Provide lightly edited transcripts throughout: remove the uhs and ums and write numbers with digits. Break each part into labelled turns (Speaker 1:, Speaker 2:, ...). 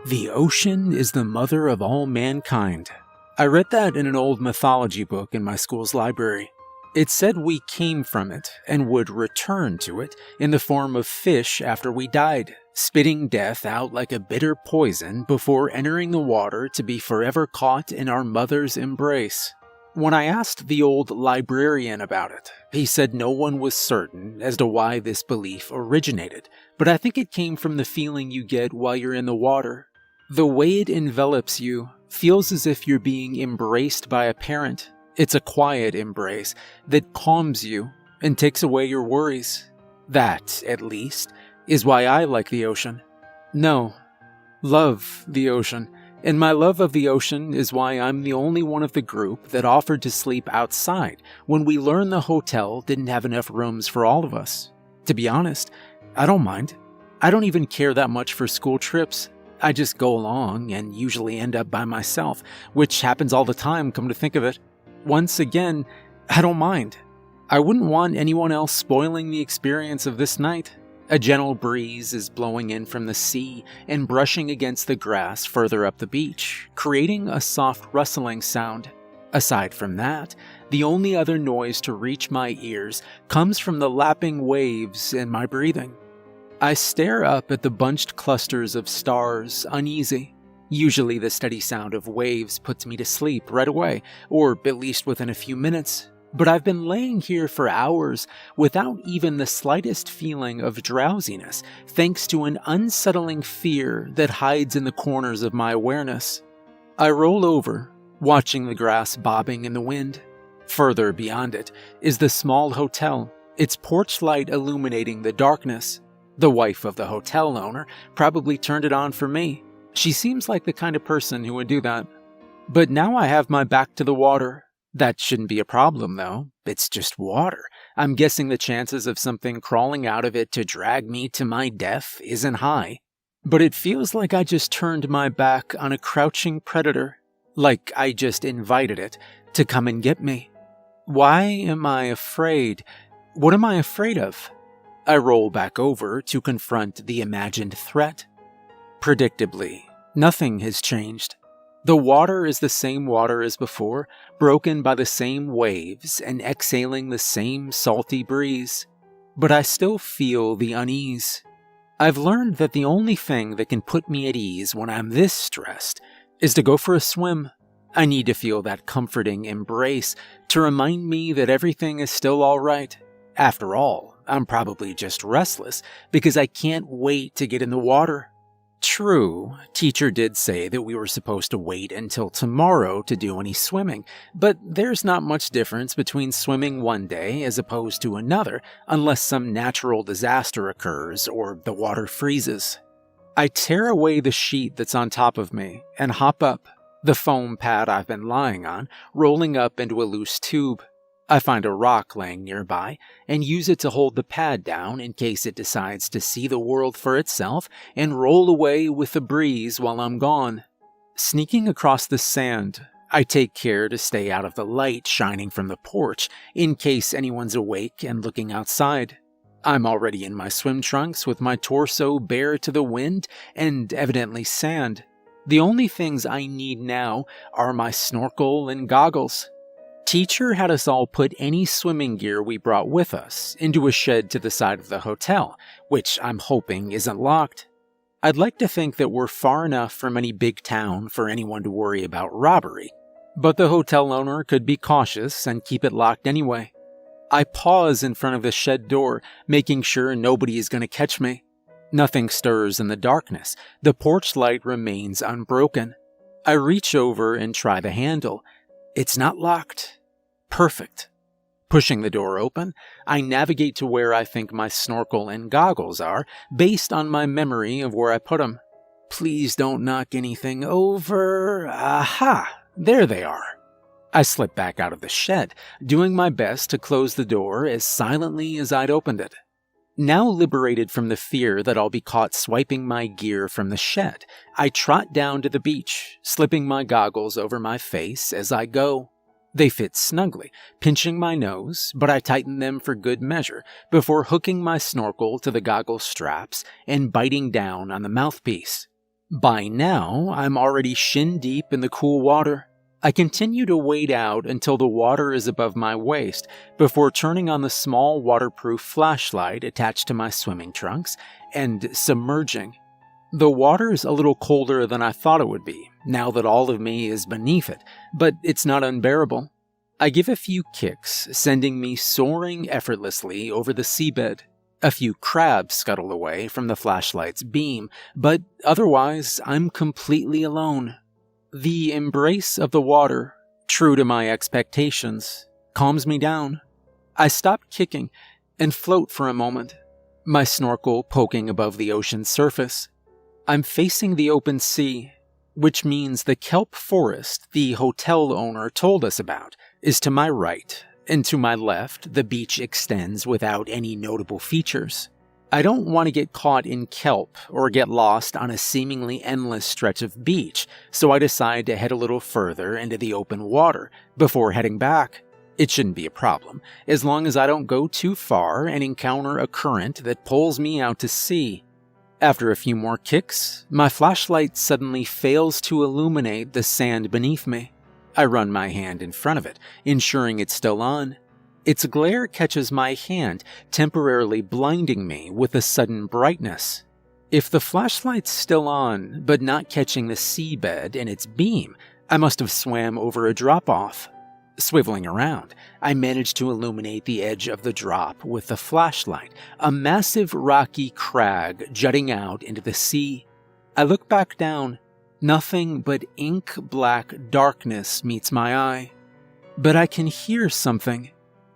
Speaker 1: The ocean is the mother of all mankind. I read that in an old mythology book in my school's library. It said we came from it and would return to it in the form of fish after we died, spitting death out like a bitter poison before entering the water to be forever caught in our mother's embrace. When I asked the old librarian about it, he said no one was certain as to why this belief originated, but I think it came from the feeling you get while you're in the water. The way it envelops you feels as if you're being embraced by a parent. It's a quiet embrace that calms you and takes away your worries. That, at least, is why I like the ocean. No, love the ocean. And my love of the ocean is why I'm the only one of the group that offered to sleep outside when we learned the hotel didn't have enough rooms for all of us. To be honest, I don't mind. I don't even care that much for school trips. I just go along and usually end up by myself, which happens all the time, come to think of it. Once again, I don't mind. I wouldn't want anyone else spoiling the experience of this night. A gentle breeze is blowing in from the sea and brushing against the grass further up the beach, creating a soft rustling sound. Aside from that, the only other noise to reach my ears comes from the lapping waves and my breathing. I stare up at the bunched clusters of stars, uneasy. Usually the steady sound of waves puts me to sleep right away, or at least within a few minutes. But I've been laying here for hours without even the slightest feeling of drowsiness, thanks to an unsettling fear that hides in the corners of my awareness. I roll over, watching the grass bobbing in the wind. Further beyond it is the small hotel, its porch light illuminating the darkness. The wife of the hotel owner probably turned it on for me. She seems like the kind of person who would do that. But now I have my back to the water. That shouldn't be a problem, though. It's just water. I'm guessing the chances of something crawling out of it to drag me to my death isn't high. But it feels like I just turned my back on a crouching predator. Like I just invited it to come and get me. Why am I afraid? What am I afraid of? I roll back over to confront the imagined threat. Predictably, nothing has changed. The water is the same water as before, broken by the same waves and exhaling the same salty breeze. But I still feel the unease. I've learned that the only thing that can put me at ease when I'm this stressed is to go for a swim. I need to feel that comforting embrace to remind me that everything is still all right. After all, I'm probably just restless because I can't wait to get in the water. True, teacher did say that we were supposed to wait until tomorrow to do any swimming, but there's not much difference between swimming one day as opposed to another unless some natural disaster occurs or the water freezes. I tear away the sheet that's on top of me and hop up, the foam pad I've been lying on rolling up into a loose tube. I find a rock laying nearby and use it to hold the pad down in case it decides to see the world for itself and roll away with the breeze while I'm gone. Sneaking across the sand, I take care to stay out of the light shining from the porch in case anyone's awake and looking outside. I'm already in my swim trunks with my torso bare to the wind and evidently sand. The only things I need now are my snorkel and goggles. Teacher had us all put any swimming gear we brought with us into a shed to the side of the hotel, which I'm hoping isn't locked. I'd like to think that we're far enough from any big town for anyone to worry about robbery, but the hotel owner could be cautious and keep it locked anyway. I pause in front of the shed door, making sure nobody is going to catch me. Nothing stirs in the darkness. The porch light remains unbroken. I reach over and try the handle. It's not locked. Perfect. Pushing the door open, I navigate to where I think my snorkel and goggles are, based on my memory of where I put them. Please don't knock anything over. Aha! There they are. I slip back out of the shed, doing my best to close the door as silently as I'd opened it. Now liberated from the fear that I'll be caught swiping my gear from the shed, I trot down to the beach, slipping my goggles over my face as I go. They fit snugly, pinching my nose, but I tighten them for good measure before hooking my snorkel to the goggle straps and biting down on the mouthpiece. By now, I'm already shin deep in the cool water. I continue to wade out until the water is above my waist before turning on the small waterproof flashlight attached to my swimming trunks and submerging. The water's a little colder than I thought it would be, now that all of me is beneath it, but it's not unbearable. I give a few kicks, sending me soaring effortlessly over the seabed. A few crabs scuttle away from the flashlight's beam, but otherwise I'm completely alone. The embrace of the water, true to my expectations, calms me down. I stop kicking and float for a moment, my snorkel poking above the ocean's surface. I'm facing the open sea, which means the kelp forest the hotel owner told us about is to my right, and to my left the beach extends without any notable features. I don't want to get caught in kelp or get lost on a seemingly endless stretch of beach, so I decide to head a little further into the open water before heading back. It shouldn't be a problem, as long as I don't go too far and encounter a current that pulls me out to sea. After a few more kicks, my flashlight suddenly fails to illuminate the sand beneath me. I run my hand in front of it, ensuring it's still on. Its glare catches my hand, temporarily blinding me with a sudden brightness. If the flashlight's still on, but not catching the seabed in its beam, I must have swam over a drop-off. Swiveling around, I manage to illuminate the edge of the drop with the flashlight, a massive rocky crag jutting out into the sea. I look back down. Nothing but ink-black darkness meets my eye. But I can hear something.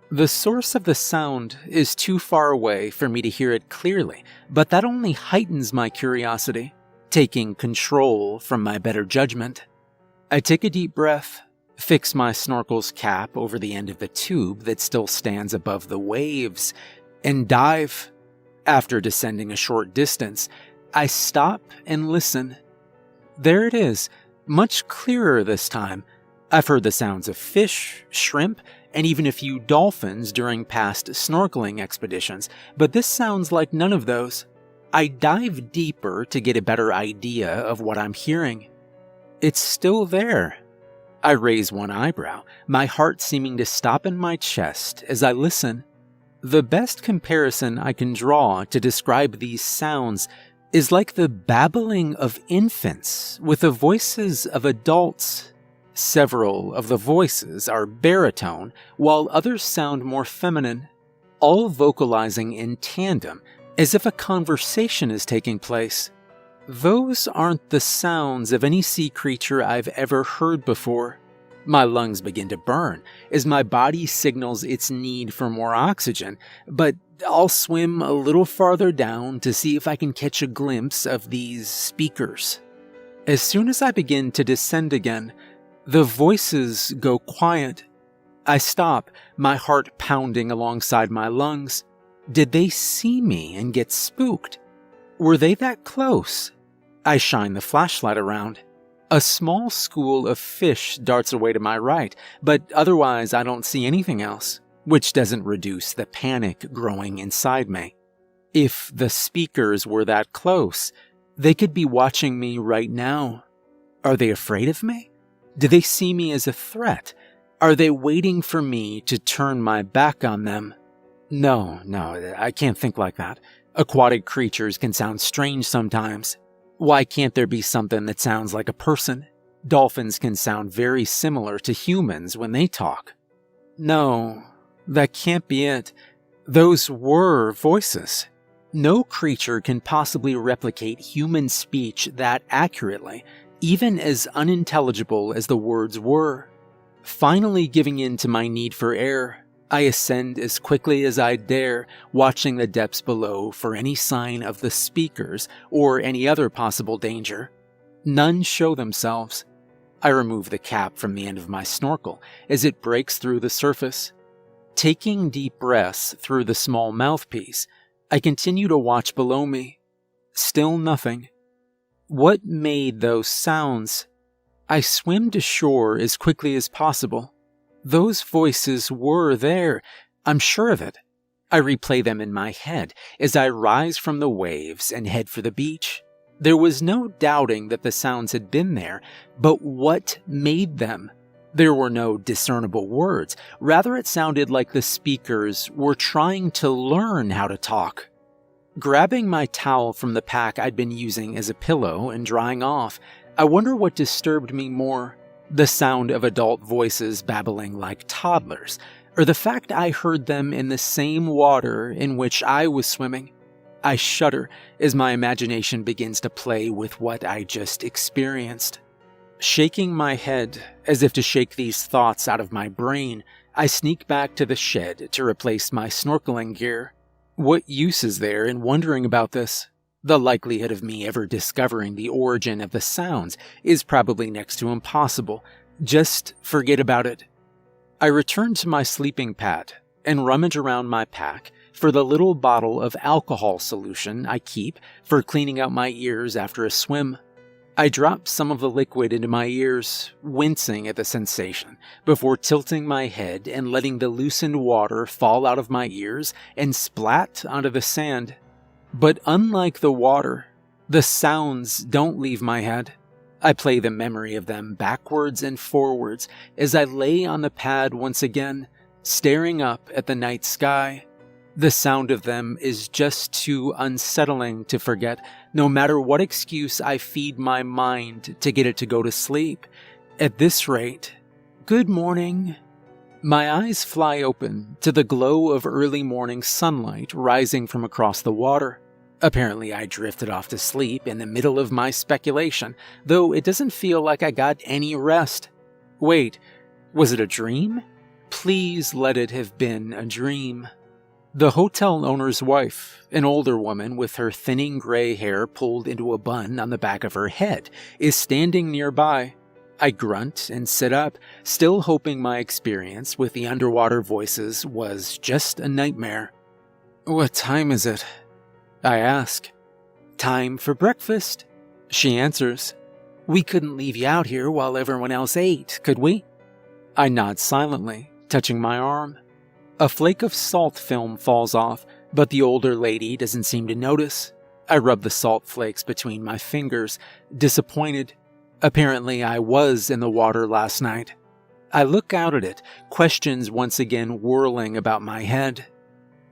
Speaker 1: The source of the sound is too far away for me to hear it clearly, but that only heightens my curiosity, taking control from my better judgment. I take a deep breath, fix my snorkel's cap over the end of the tube that still stands above the waves, and dive. After descending a short distance, I stop and listen. There it is, much clearer this time. I've heard the sounds of fish, shrimp, and even a few dolphins during past snorkeling expeditions, but this sounds like none of those. I dive deeper to get a better idea of what I'm hearing. It's still there. I raise one eyebrow, my heart seeming to stop in my chest as I listen. The best comparison I can draw to describe these sounds is like the babbling of infants with the voices of adults. Several of the voices are baritone, while others sound more feminine, all vocalizing in tandem, as if a conversation is taking place. Those aren't the sounds of any sea creature I've ever heard before. My lungs begin to burn as my body signals its need for more oxygen, but I'll swim a little farther down to see if I can catch a glimpse of these speakers. As soon as I begin to descend again, the voices go quiet. I stop, my heart pounding alongside my lungs. Did they see me and get spooked? Were they that close? I shine the flashlight around. A small school of fish darts away to my right, but otherwise I don't see anything else, which doesn't reduce the panic growing inside me. If the speakers were that close, they could be watching me right now. Are they afraid of me? Do they see me as a threat? Are they waiting for me to turn my back on them? No, I can't think like that. Aquatic creatures can sound strange sometimes. Why can't there be something that sounds like a person? Dolphins can sound very similar to humans when they talk. No, that can't be it. Those were voices. No creature can possibly replicate human speech that accurately, even as unintelligible as the words were. Finally giving in to my need for air, I ascend as quickly as I dare, watching the depths below for any sign of the speakers or any other possible danger. None show themselves. I remove the cap from the end of my snorkel as it breaks through the surface. Taking deep breaths through the small mouthpiece, I continue to watch below me. Still nothing. What made those sounds? I swim to shore as quickly as possible. Those voices were there, I'm sure of it. I replay them in my head as I rise from the waves and head for the beach. There was no doubting that the sounds had been there, but what made them? There were no discernible words. Rather, it sounded like the speakers were trying to learn how to talk. Grabbing my towel from the pack I'd been using as a pillow and drying off, I wonder what disturbed me more, the sound of adult voices babbling like toddlers, or the fact I heard them in the same water in which I was swimming. I shudder as my imagination begins to play with what I just experienced. Shaking my head as if to shake these thoughts out of my brain, I sneak back to the shed to replace my snorkeling gear. What use is there in wondering about this? The likelihood of me ever discovering the origin of the sounds is probably next to impossible. Just forget about it. I return to my sleeping pad and rummage around my pack for the little bottle of alcohol solution I keep for cleaning out my ears after a swim. I drop some of the liquid into my ears, wincing at the sensation, before tilting my head and letting the loosened water fall out of my ears and splat onto the sand. But unlike the water, the sounds don't leave my head. I play the memory of them backwards and forwards as I lay on the pad once again, staring up at the night sky. The sound of them is just too unsettling to forget, no matter what excuse I feed my mind to get it to go to sleep. At this rate, good morning. My eyes fly open to the glow of early morning sunlight rising from across the water. Apparently I drifted off to sleep in the middle of my speculation, though it doesn't feel like I got any rest. Wait, was it a dream? Please let it have been a dream. The hotel owner's wife, an older woman with her thinning gray hair pulled into a bun on the back of her head, is standing nearby. I grunt and sit up, still hoping my experience with the underwater voices was just a nightmare. "What time is it?" I ask. "Time for breakfast," she answers. "We couldn't leave you out here while everyone else ate, could we?" I nod silently, touching my arm. A flake of salt film falls off, but the older lady doesn't seem to notice. I rub the salt flakes between my fingers, disappointed. Apparently I was in the water last night. I look out at it, questions once again whirling about my head.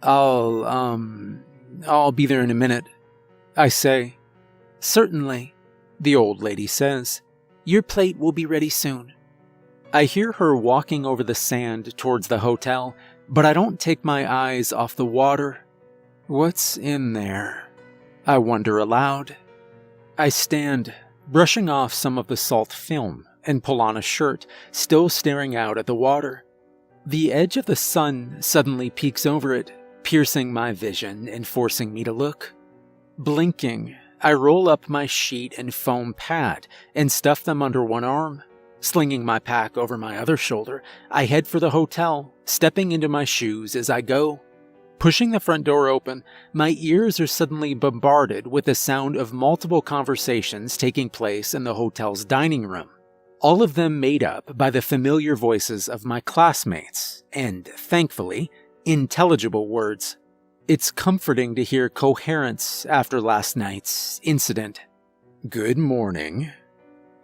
Speaker 1: I'll be there in a minute," I say. "Certainly," the old lady says. "Your plate will be ready soon." I hear her walking over the sand towards the hotel, but I don't take my eyes off the water. What's in there? I wonder aloud. I stand, brushing off some of the salt film, and pull on a shirt, still staring out at the water. The edge of the sun suddenly peeks over it, piercing my vision and forcing me to look. Blinking, I roll up my sheet and foam pad and stuff them under one arm. Slinging my pack over my other shoulder, I head for the hotel, stepping into my shoes as I go. Pushing the front door open, my ears are suddenly bombarded with the sound of multiple conversations taking place in the hotel's dining room. All of them made up by the familiar voices of my classmates, and, thankfully, intelligible words. It's comforting to hear coherence after last night's incident. "Good morning."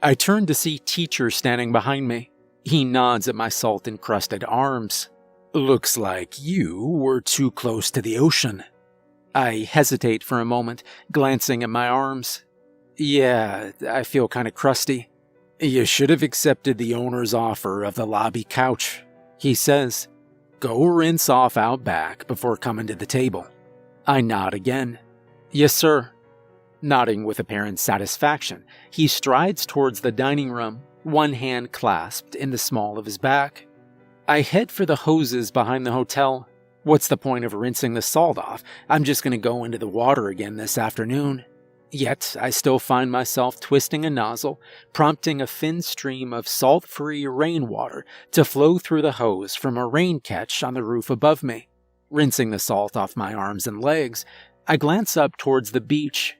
Speaker 1: I turn to see Teacher standing behind me. He nods at my salt-encrusted arms. "Looks like you were too close to the ocean." I hesitate for a moment, glancing at my arms. "Yeah, I feel kind of crusty." "You should have accepted the owner's offer of the lobby couch," he says. "Go rinse off out back before coming to the table." I nod again. "Yes, sir." Nodding with apparent satisfaction, he strides towards the dining room, one hand clasped in the small of his back. I head for the hoses behind the hotel. What's the point of rinsing the salt off? I'm just going to go into the water again this afternoon. Yet, I still find myself twisting a nozzle, prompting a thin stream of salt-free rainwater to flow through the hose from a rain catch on the roof above me. Rinsing the salt off my arms and legs, I glance up towards the beach.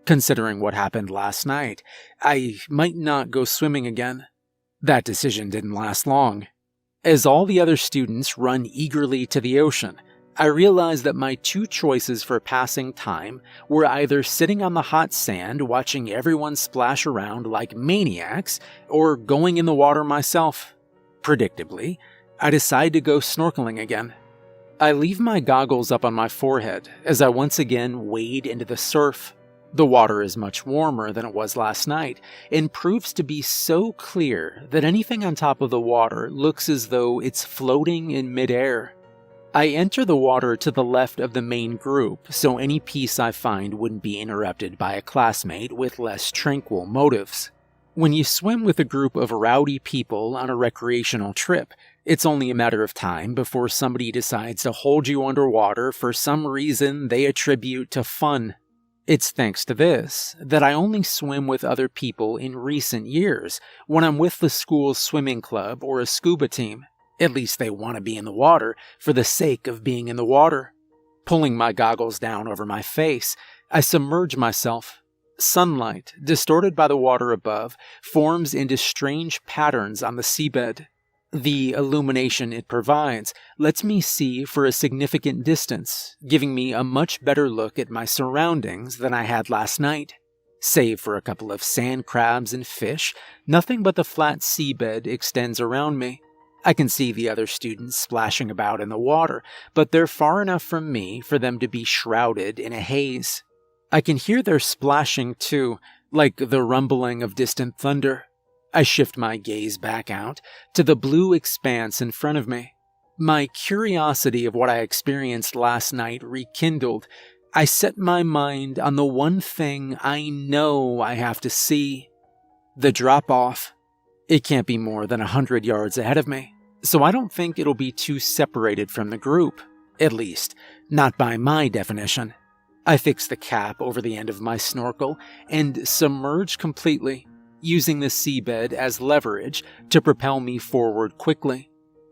Speaker 1: Considering what happened last night, I might not go swimming again. That decision didn't last long. As all the other students run eagerly to the ocean, I realized that my two choices for passing time were either sitting on the hot sand watching everyone splash around like maniacs, or going in the water myself. Predictably, I decide to go snorkeling again. I leave my goggles up on my forehead as I once again wade into the surf. The water is much warmer than it was last night and proves to be so clear that anything on top of the water looks as though it's floating in midair. I enter the water to the left of the main group so any peace I find wouldn't be interrupted by a classmate with less tranquil motives. When you swim with a group of rowdy people on a recreational trip, it's only a matter of time before somebody decides to hold you underwater for some reason they attribute to fun. It's thanks to this that I only swim with other people in recent years when I'm with the school's swimming club or a scuba team. At least they want to be in the water for the sake of being in the water. Pulling my goggles down over my face, I submerge myself. Sunlight, distorted by the water above, forms into strange patterns on the seabed. The illumination it provides lets me see for a significant distance, giving me a much better look at my surroundings than I had last night. Save for a couple of sand crabs and fish, nothing but the flat seabed extends around me. I can see the other students splashing about in the water, but they're far enough from me for them to be shrouded in a haze. I can hear their splashing too, like the rumbling of distant thunder. I shift my gaze back out to the blue expanse in front of me. My curiosity of what I experienced last night rekindled. I set my mind on the one thing I know I have to see. The drop-off. It can't be more than 100 yards ahead of me, so I don't think it'll be too separated from the group. At least, not by my definition. I fix the cap over the end of my snorkel and submerge completely, using the seabed as leverage to propel me forward quickly.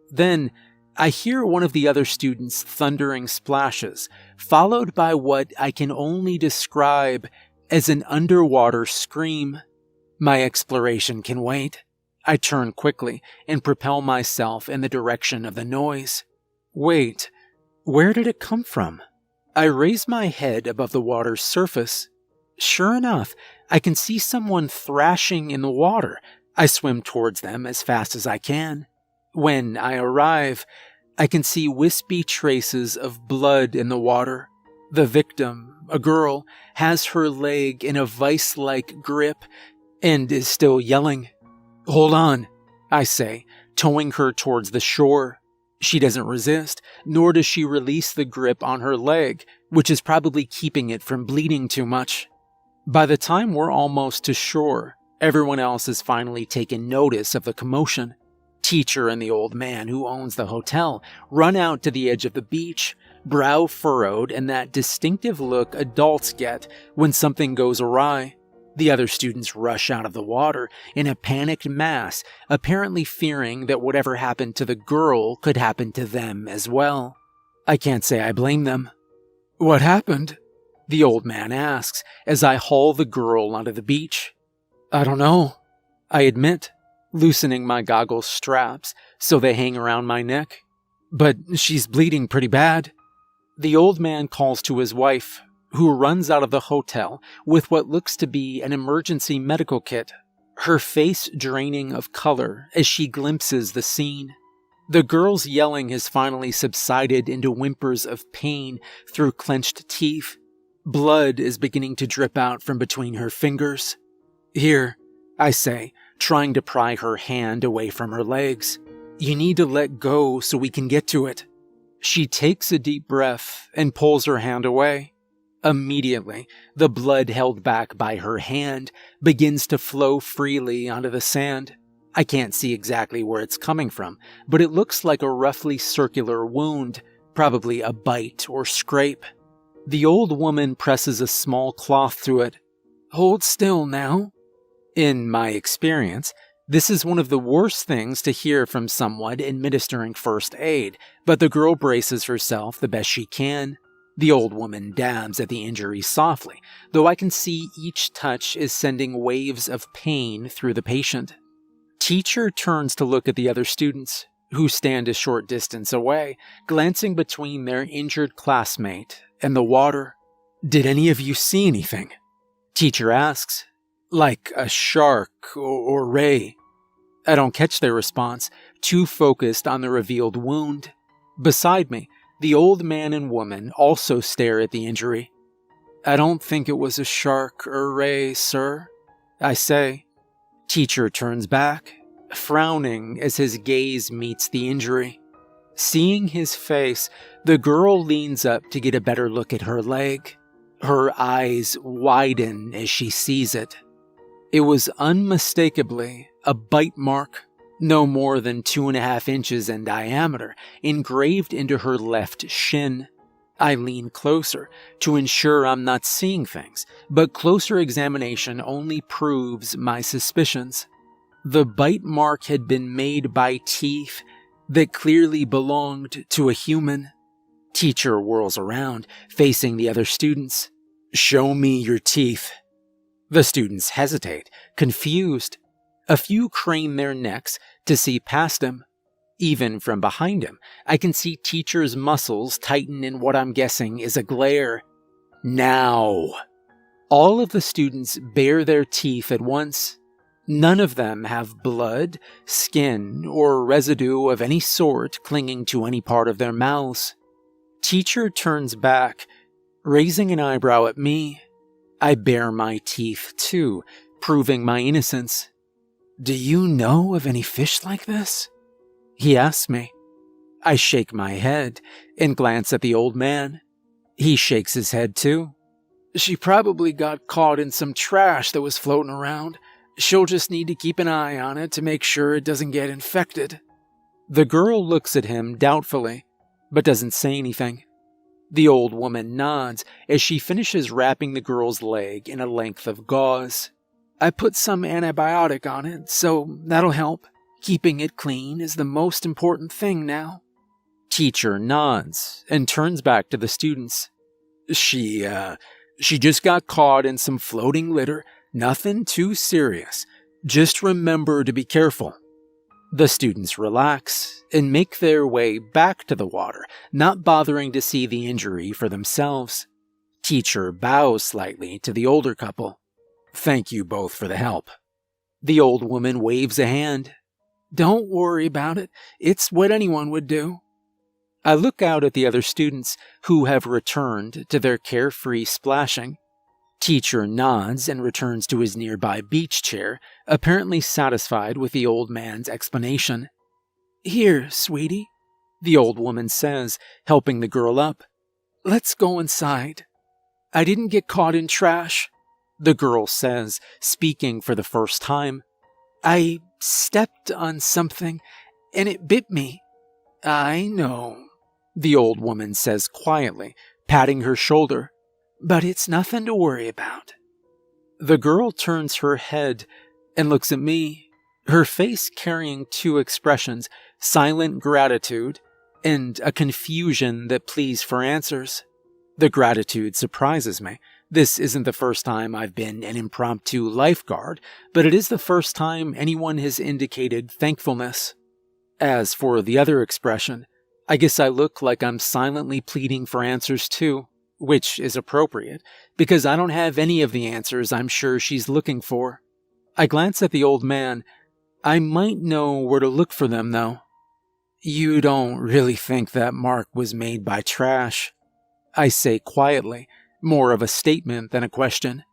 Speaker 1: Then, I hear one of the other students' thundering splashes, followed by what I can only describe as an underwater scream. My exploration can wait. I turn quickly and propel myself in the direction of the noise. Wait, where did it come from? I raise my head above the water's surface. Sure enough, I can see someone thrashing in the water. I swim towards them as fast as I can. When I arrive, I can see wispy traces of blood in the water. The victim, a girl, has her leg in a vice-like grip and is still yelling. "Hold on," I say, towing her towards the shore. She doesn't resist, nor does she release the grip on her leg, which is probably keeping it from bleeding too much. By the time we're almost to shore, everyone else has finally taken notice of the commotion. Teacher and the old man who owns the hotel run out to the edge of the beach, brow furrowed and that distinctive look adults get when something goes awry. The other students rush out of the water in a panicked mass, apparently fearing that whatever happened to the girl could happen to them as well. I can't say I blame them. "What happened?" the old man asks as I haul the girl onto the beach. "I don't know," I admit, loosening my goggles straps so they hang around my neck. "But she's bleeding pretty bad." The old man calls to his wife, who runs out of the hotel with what looks to be an emergency medical kit, her face draining of color as she glimpses the scene. The girl's yelling has finally subsided into whimpers of pain through clenched teeth. Blood is beginning to drip out from between her fingers. "Here," I say, trying to pry her hand away from her legs. "You need to let go so we can get to it." She takes a deep breath and pulls her hand away. Immediately, the blood held back by her hand begins to flow freely onto the sand. I can't see exactly where it's coming from, but it looks like a roughly circular wound, probably a bite or scrape. The old woman presses a small cloth through it. "Hold still now." In my experience, this is one of the worst things to hear from someone administering first aid, but the girl braces herself the best she can. The old woman dabs at the injury softly, though I can see each touch is sending waves of pain through the patient. Teacher turns to look at the other students, who stand a short distance away, glancing between their injured classmate and the water. "Did any of you see anything?" Teacher asks. "Like a shark or ray?" I don't catch their response, too focused on the revealed wound. Beside me, the old man and woman also stare at the injury. "I don't think it was a shark or ray, sir," I say. Teacher turns back, frowning as his gaze meets the injury. Seeing his face, the girl leans up to get a better look at her leg. Her eyes widen as she sees it. It was unmistakably a bite mark, no more than 2.5 inches in diameter, engraved into her left shin. I lean closer to ensure I'm not seeing things, but closer examination only proves my suspicions. The bite mark had been made by teeth that clearly belonged to a human. Teacher whirls around, facing the other students. "Show me your teeth." The students hesitate, confused. A few crane their necks to see past him. Even from behind him, I can see Teacher's muscles tighten in what I'm guessing is a glare. "Now!" All of the students bare their teeth at once. None of them have blood, skin, or residue of any sort clinging to any part of their mouths. Teacher turns back, raising an eyebrow at me. I bare my teeth too, proving my innocence. "Do you know of any fish like this?" he asks me. I shake my head and glance at the old man. He shakes his head too. "She probably got caught in some trash that was floating around. She'll just need to keep an eye on it to make sure it doesn't get infected." The girl looks at him doubtfully, but doesn't say anything. The old woman nods as she finishes wrapping the girl's leg in a length of gauze. "I put some antibiotic on it, so that'll help. Keeping it clean is the most important thing now." Teacher nods and turns back to the students. She just got caught in some floating litter. Nothing too serious. Just remember to be careful." The students relax and make their way back to the water, not bothering to see the injury for themselves. Teacher bows slightly to the older couple. "Thank you both for the help." The old woman waves a hand. "Don't worry about it. It's what anyone would do." I look out at the other students who have returned to their carefree splashing. Teacher nods and returns to his nearby beach chair, apparently satisfied with the old man's explanation. "Here, sweetie," the old woman says, helping the girl up. "Let's go inside." "I didn't get caught in trash," the girl says, speaking for the first time. "I stepped on something, and it bit me." "I know," the old woman says quietly, patting her shoulder. "But it's nothing to worry about." The girl turns her head and looks at me, her face carrying two expressions, silent gratitude and a confusion that pleads for answers. The gratitude surprises me. This isn't the first time I've been an impromptu lifeguard, but it is the first time anyone has indicated thankfulness. As for the other expression, I guess I look like I'm silently pleading for answers too, which is appropriate, because I don't have any of the answers I'm sure she's looking for. I glance at the old man. I might know where to look for them, though. "You don't really think that mark was made by trash?" I say quietly, more of a statement than a question.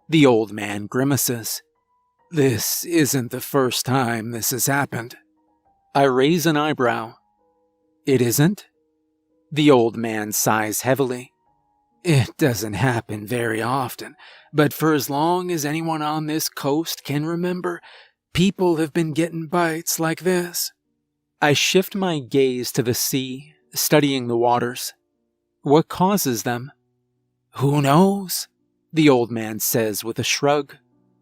Speaker 1: The old man grimaces. "This isn't the first time this has happened." I raise an eyebrow. "It isn't?" The old man sighs heavily. "It doesn't happen very often, but for as long as anyone on this coast can remember, people have been getting bites like this." I shift my gaze to the sea, studying the waters. "What causes them?" "Who knows?" the old man says with a shrug.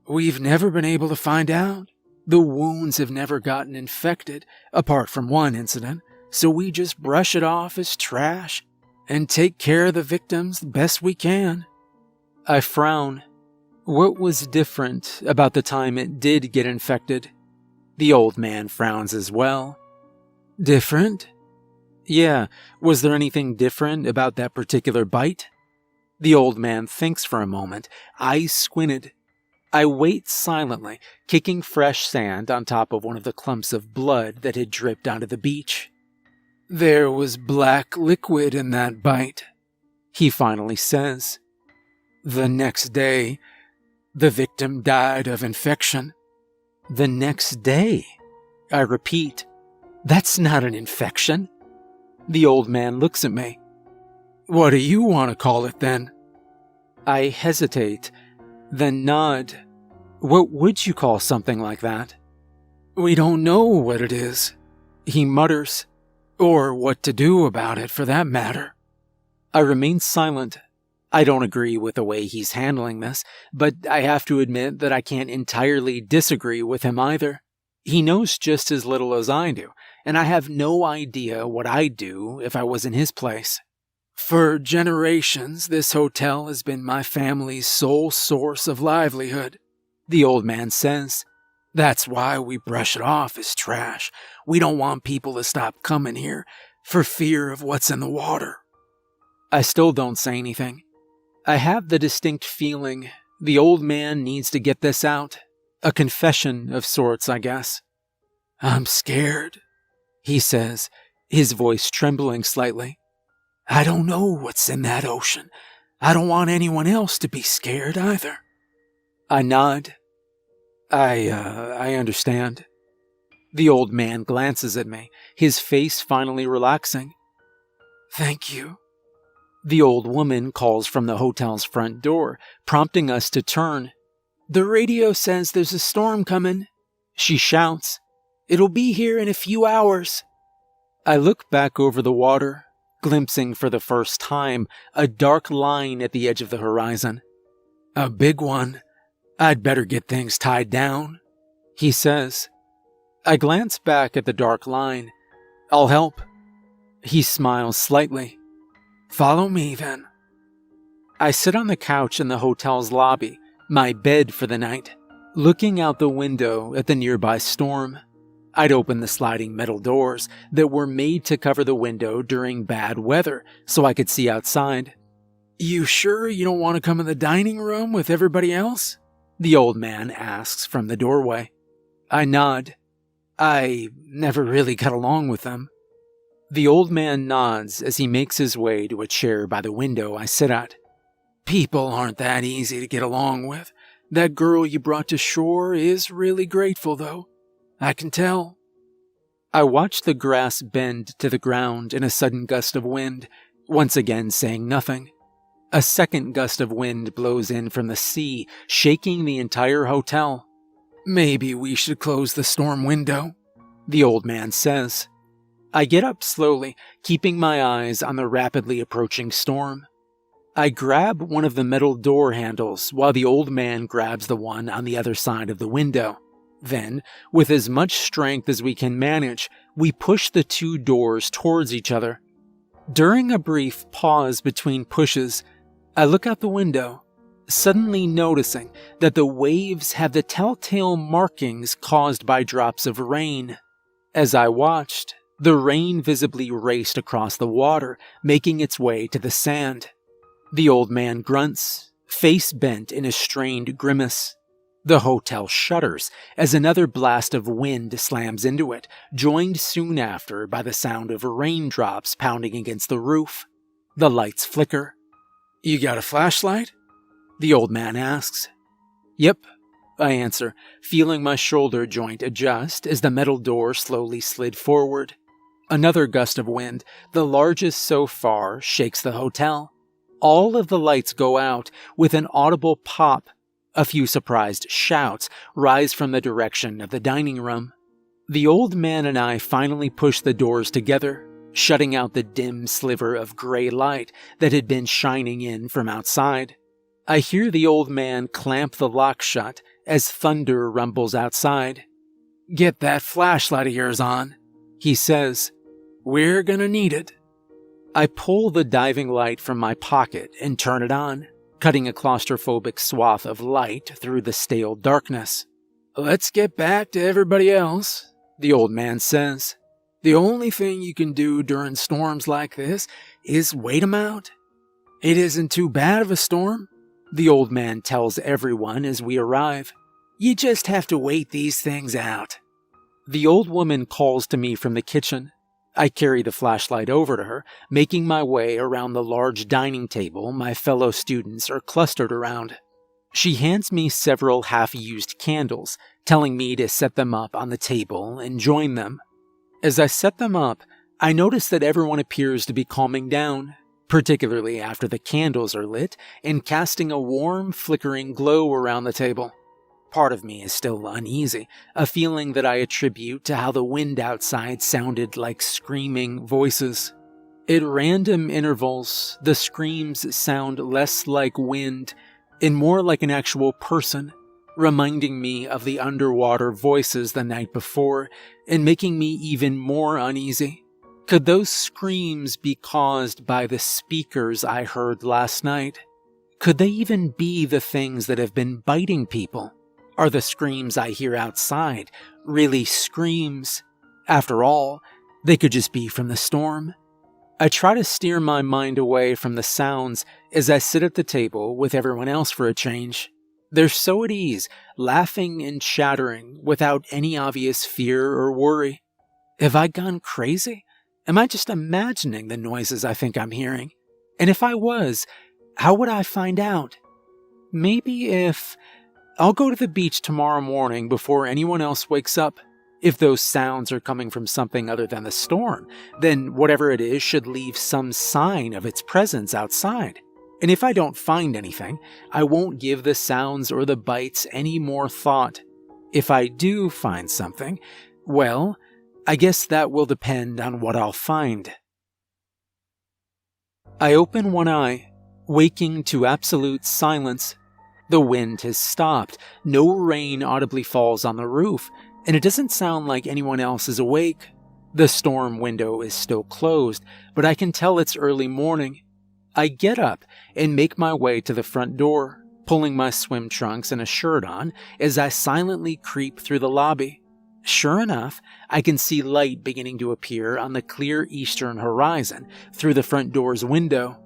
Speaker 1: "We've never been able to find out. The wounds have never gotten infected, apart from one incident, so we just brush it off as trash and take care of the victims the best we can." I frown. What was different about the time it did get infected? The old man frowns as well. Different? Yeah, was there anything different about that particular bite? The old man thinks for a moment, eyes squinted. I wait silently, kicking fresh sand on top of one of the clumps of blood that had dripped onto the beach. There was black liquid in that bite, he finally says. The next day, the victim died of infection. The next day? I repeat, that's not an infection. The old man looks at me. What do you want to call it then? I hesitate, then nod. What would you call something like that? We don't know what it is, he mutters, or what to do about it for that matter. I remain silent. I don't agree with the way he's handling this, but I have to admit that I can't entirely disagree with him either. He knows just as little as I do, and I have no idea what I'd do if I was in his place. For generations, this hotel has been my family's sole source of livelihood, the old man says. That's why we brush it off as trash. We don't want people to stop coming here for fear of what's in the water. I still don't say anything. I have the distinct feeling the old man needs to get this out. A confession of sorts, I guess. I'm scared, he says, his voice trembling slightly. I don't know what's in that ocean. I don't want anyone else to be scared either. I nod. I understand. The old man glances at me, his face finally relaxing. Thank you. The old woman calls from the hotel's front door, prompting us to turn. The radio says there's a storm coming, she shouts. It'll be here in a few hours. I look back over the water, glimpsing for the first time a dark line at the edge of the horizon. A big one. I'd better get things tied down, he says. I glance back at the dark line. I'll help. He smiles slightly. Follow me, then. I sit on the couch in the hotel's lobby, my bed for the night, looking out the window at the nearby storm. I'd opened the sliding metal doors that were made to cover the window during bad weather so I could see outside. You sure you don't want to come in the dining room with everybody else? The old man asks from the doorway. I nod. I never really got along with them. The old man nods as he makes his way to a chair by the window I sit at. People aren't that easy to get along with. That girl you brought to shore is really grateful, though. I can tell. I watch the grass bend to the ground in a sudden gust of wind, once again saying nothing. A second gust of wind blows in from the sea, shaking the entire hotel. Maybe we should close the storm window, the old man says. I get up slowly, keeping my eyes on the rapidly approaching storm. I grab one of the metal door handles while the old man grabs the one on the other side of the window. Then, with as much strength as we can manage, we push the two doors towards each other. During a brief pause between pushes, I look out the window, suddenly noticing that the waves have the telltale markings caused by drops of rain. As I watched, the rain visibly raced across the water, making its way to the sand. The old man grunts, face bent in a strained grimace. The hotel shudders as another blast of wind slams into it, joined soon after by the sound of raindrops pounding against the roof. The lights flicker. You got a flashlight? The old man asks. Yep, I answer, feeling my shoulder joint adjust as the metal door slowly slid forward. Another gust of wind, the largest so far, shakes the hotel. All of the lights go out with an audible pop. A few surprised shouts rise from the direction of the dining room. The old man and I finally push the doors together, shutting out the dim sliver of gray light that had been shining in from outside. I hear the old man clamp the lock shut as thunder rumbles outside. Get that flashlight of yours on, he says. We're gonna need it. I pull the diving light from my pocket and turn it on, cutting a claustrophobic swath of light through the stale darkness. Let's get back to everybody else, the old man says. The only thing you can do during storms like this is wait 'em out. It isn't too bad of a storm, the old man tells everyone as we arrive. You just have to wait these things out. The old woman calls to me from the kitchen. I carry the flashlight over to her, making my way around the large dining table my fellow students are clustered around. She hands me several half-used candles, telling me to set them up on the table and join them. As I set them up, I notice that everyone appears to be calming down, particularly after the candles are lit and casting a warm, flickering glow around the table. Part of me is still uneasy, a feeling that I attribute to how the wind outside sounded like screaming voices. At random intervals, the screams sound less like wind and more like an actual person, reminding me of the underwater voices the night before and making me even more uneasy. Could those screams be caused by the speakers I heard last night? Could they even be the things that have been biting people? Are the screams I hear outside really screams? After all, they could just be from the storm. I try to steer my mind away from the sounds as I sit at the table with everyone else for a change. They're so at ease, laughing and chattering without any obvious fear or worry. Have I gone crazy? Am I just imagining the noises I think I'm hearing? And if I was, how would I find out? Maybe if... I'll go to the beach tomorrow morning before anyone else wakes up. If those sounds are coming from something other than the storm, then whatever it is should leave some sign of its presence outside. And if I don't find anything, I won't give the sounds or the bites any more thought. If I do find something, well, I guess that will depend on what I'll find. I open one eye, waking to absolute silence. The wind has stopped, no rain audibly falls on the roof, and it doesn't sound like anyone else is awake. The storm window is still closed, but I can tell it's early morning. I get up and make my way to the front door, pulling my swim trunks and a shirt on as I silently creep through the lobby. Sure enough, I can see light beginning to appear on the clear eastern horizon through the front door's window.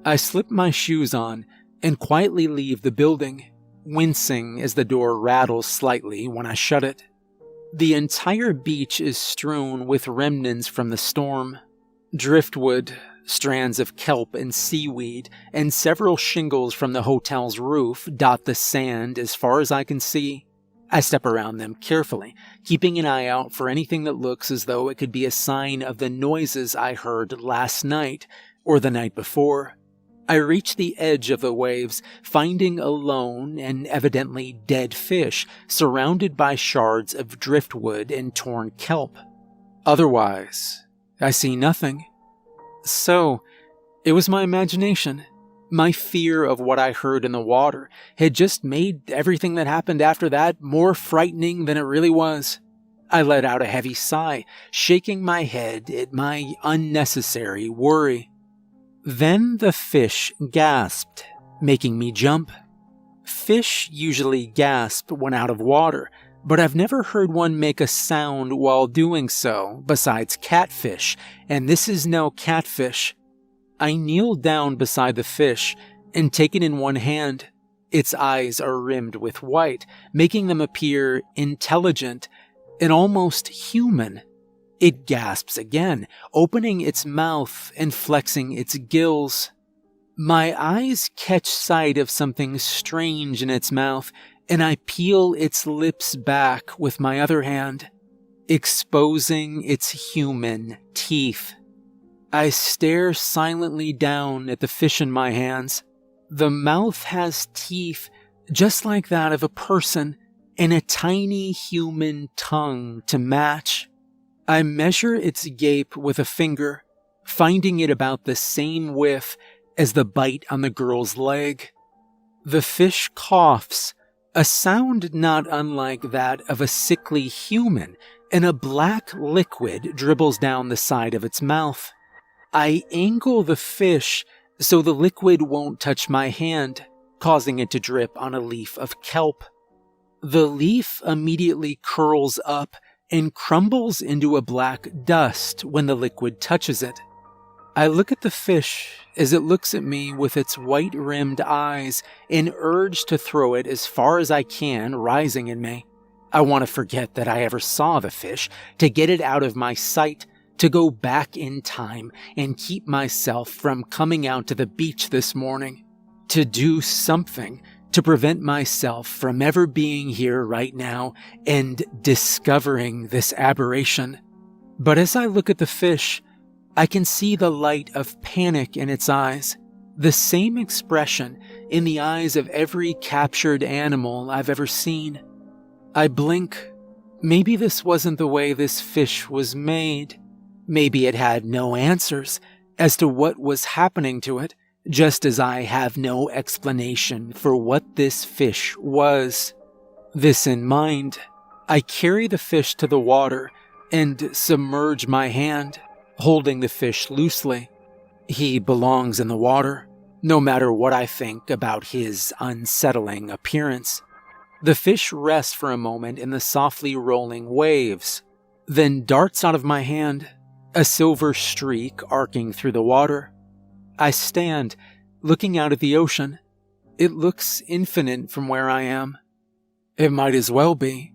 Speaker 1: I slip my shoes on and quietly leave the building, wincing as the door rattles slightly when I shut it. The entire beach is strewn with remnants from the storm. Driftwood, strands of kelp and seaweed, and several shingles from the hotel's roof dot the sand as far as I can see. I step around them carefully, keeping an eye out for anything that looks as though it could be a sign of the noises I heard last night or the night before. I reach the edge of the waves, finding a lone and evidently dead fish surrounded by shards of driftwood and torn kelp. Otherwise, I see nothing. So, it was my imagination. My fear of what I heard in the water had just made everything that happened after that more frightening than it really was. I let out a heavy sigh, shaking my head at my unnecessary worry. Then the fish gasped, making me jump. Fish usually gasp when out of water, but I've never heard one make a sound while doing so besides catfish, and this is no catfish. I kneel down beside the fish and take it in one hand. Its eyes are rimmed with white, making them appear intelligent and almost human. It gasps again, opening its mouth and flexing its gills. My eyes catch sight of something strange in its mouth, and I peel its lips back with my other hand, exposing its human teeth. I stare silently down at the fish in my hands. The mouth has teeth just like that of a person, and a tiny human tongue to match. I measure its gape with a finger, finding it about the same width as the bite on the girl's leg. The fish coughs, a sound not unlike that of a sickly human, and a black liquid dribbles down the side of its mouth. I angle the fish so the liquid won't touch my hand, causing it to drip on a leaf of kelp. The leaf immediately curls up and crumbles into a black dust when the liquid touches it. I look at the fish as it looks at me with its white-rimmed eyes and urge to throw it as far as I can rising in me. I want to forget that I ever saw the fish, to get it out of my sight, to go back in time and keep myself from coming out to the beach this morning, to do something to prevent myself from ever being here right now and discovering this aberration. But as I look at the fish, I can see the light of panic in its eyes, the same expression in the eyes of every captured animal I've ever seen. I blink. Maybe this wasn't the way this fish was made. Maybe it had no answers as to what was happening to it, just as I have no explanation for what this fish was. This in mind, I carry the fish to the water and submerge my hand, holding the fish loosely. He belongs in the water, no matter what I think about his unsettling appearance. The fish rests for a moment in the softly rolling waves, then darts out of my hand, a silver streak arcing through the water. I stand, looking out at the ocean. It looks infinite from where I am. It might as well be.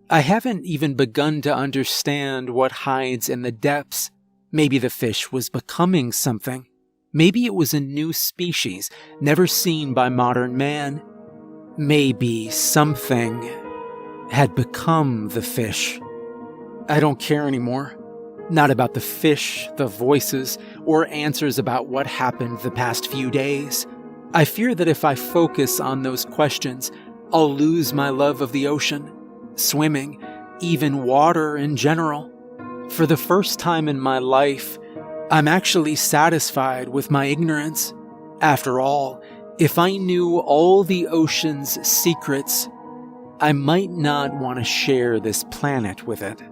Speaker 1: I haven't even begun to understand what hides in the depths. Maybe the fish was becoming something. Maybe it was a new species, never seen by modern man. Maybe something had become the fish. I don't care anymore. Not about the fish, the voices, or answers about what happened the past few days. I fear that if I focus on those questions, I'll lose my love of the ocean, swimming, even water in general. For the first time in my life, I'm actually satisfied with my ignorance. After all, if I knew all the ocean's secrets, I might not want to share this planet with it.